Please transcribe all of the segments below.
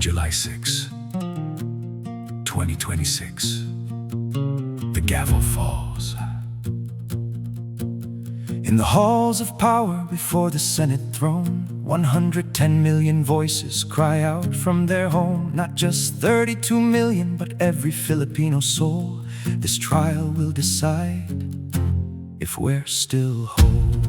July 6, 2026. The gavel falls. In the halls of power before the Senate throne, 110 million voices cry out from their home. Not just 32 million, but every Filipino soul. This trial will decide if we're still whole.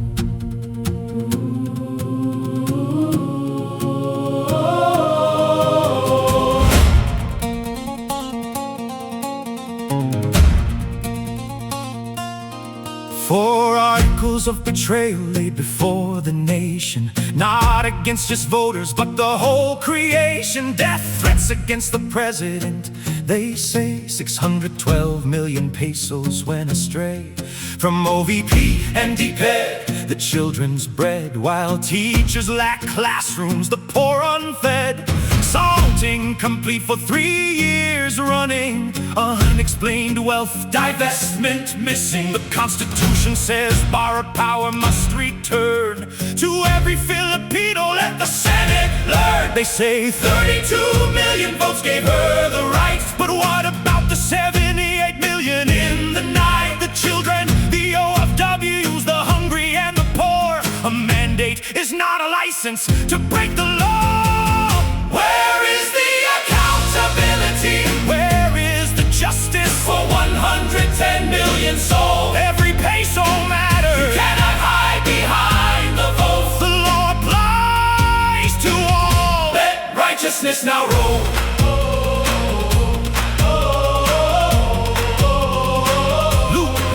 Four articles of betrayal laid before the nation, not against just voters, but the whole creation. Death threats against the president. They say 612 million pesos went astray from OVP and DepEd, the children's bread, while teachers lack classrooms, the poor unfed. Salting complete for 3 years running. Unexplained wealth, divestment missing. The Constitution says borrowed power must return to every Filipino. Let the Senate learn. They say 32 million votes gave her the right, but what about the 78 million in the night? The children, the OFWs, the hungry and the poor. A mandate is not a license to break the law. Where is the accountability? Where is the justice for 110 million souls? Every peso matters. You cannot hide behind the vote. The law applies to all. Let righteousness now roll.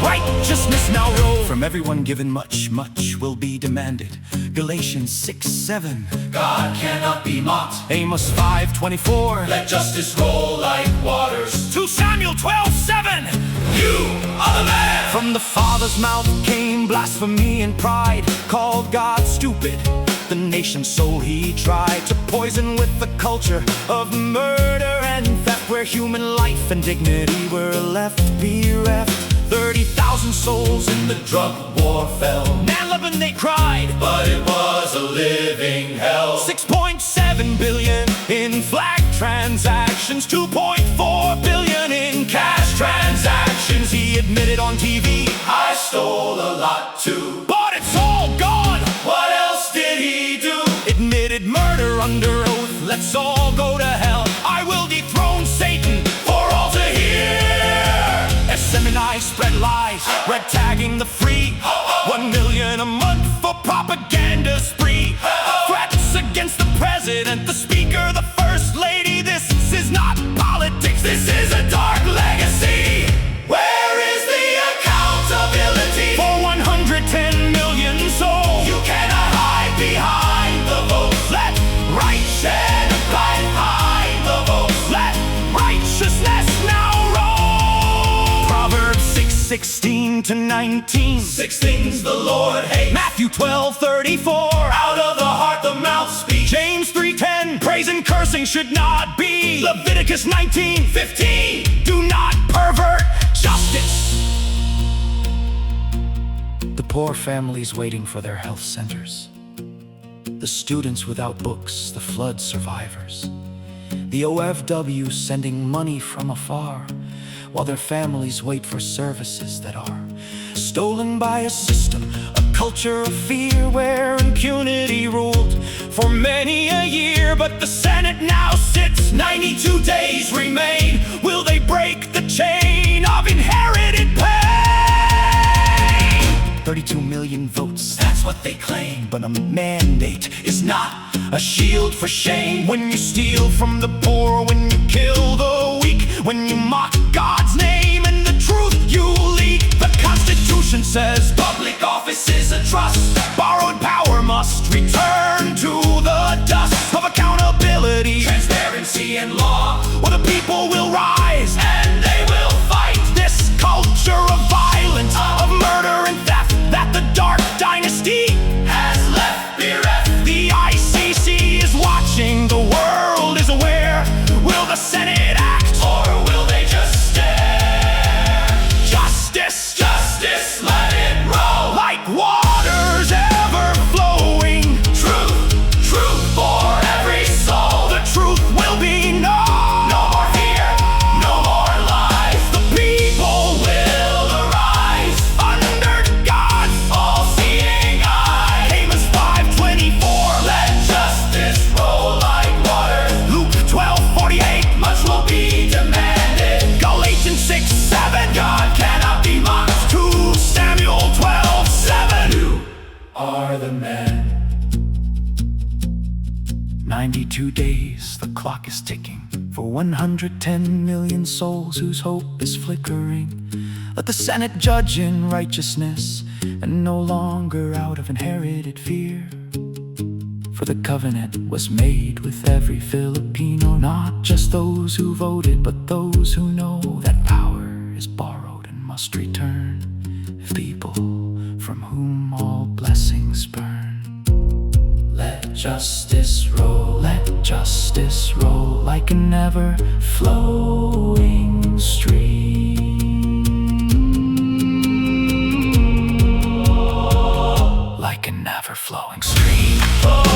Righteousness now roll. From everyone given much, much will be demanded. Galatians 6:7. God cannot be mocked. Amos 5:24. Let justice roll like waters. 2 Samuel 12:7. You are the man. From the Father's mouth came blasphemy and pride. Called God stupid. The nation's soul he tried to poison with the culture of murder and theft, where human life and dignity were left bereft. 30,000 souls in the drug war fell. Man, Lebanon, they cried, but it was a living hell. 6.7 billion in flag transactions, 2.4 billion in cash transactions. He admitted on TV, I stole a lot too, but it's all gone. What else did he do? Admitted murder under oath. Let's all go to hell. I will dethrone Satan for all to hear. SMNI spread lies, red tagging the free. 1 million a month for propaganda spree. Threats against the president, the speaker, the first lady. This is not politics, this is a dark legacy. Where is the accountability for 110 million souls? You cannot hide behind the vote. Let right stand behind the vote. Let righteousness now roll. Proverbs 6:16 to 19. 6 things the Lord hates. Matthew 12:34. Out of the heart the mouth speaks. James 3:10. Praise and cursing should not be. Leviticus 19:15. Do not pervert justice. The poor families waiting for their health centers. The students without books, the flood survivors. The OFW sending money from afar, while their families wait for services that are stolen by a system, a culture of fear where impunity ruled for many a year. But the Senate now sits, 92 days remain. Will they break the chain of inherited pain? 32 million votes, that's what they claim, but a mandate is not a shield for shame. When you steal from the poor, when you kill the weak, when you mock God's name and the truth you leak. The Constitution says public office is a trust. Borrowed power must return to the dust of accountability, transparency and law, or the people will rise and they will fight this culture of violence, of murder and theft that the dark dynasty has left bereft. The ICC is watching, the world is aware. Will the Senate act, or will they just stare? Justice, justice, let it roll like waters ever flow. Amen. 92 days, the clock is ticking, for 110 million souls whose hope is flickering. Let the Senate judge in righteousness, and no longer out of inherited fear. For the covenant was made with every Filipino, not just those who voted, but those who know that power is borrowed and must return. If people from whom all blessings burn. Let justice roll like an ever-flowing stream. Like an ever-flowing stream.